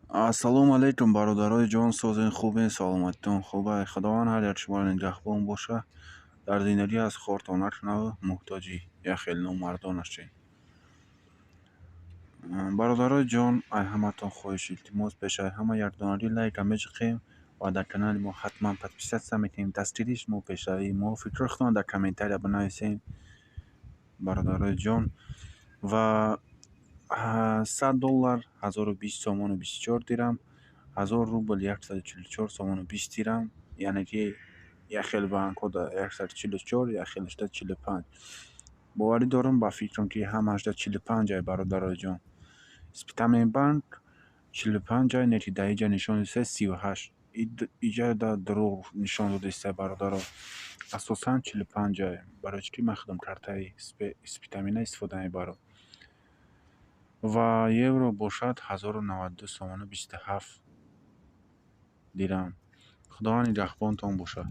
ассалому алайкум, бародарои ҷон, созен хубе, саломатитон хубе? Худованд ҳар як шуморо нигаҳбон боша. Дар зиндагӣ аз хортонак наву муҳтоҷи яхелну мардонашем. Бародарои ҷон, ай ҳаматон хоҳиш илтимос пешаи ҳама якдонари лайка мечиқем ва дар канали мо ҳатман подписатсия метем. Дастгириш мо пешавӣ мо фикрохтон дар комментария бинависем бародарои ҷон. Ва $100 1020 сомону 24 дирам, 1000 рубл 144 сомону 20 дирам, яъне ки яхел банкҳо 144, яхел 845. боварӣ дорам ба фикрам ки ҳама 845 ай бародарои ҷон. Спитамен банк 45 ай, нети даиҷа нишон дистай 38. Иҷа да дурӯғ нишон додистай бародаро. Асосан 45 ай. Барои чӣ ки ман худам картаи спитамина истифода мебарам. Ва евро бошад 1092 сомону 27 дирам. Худованд нигаҳбонтон бошад.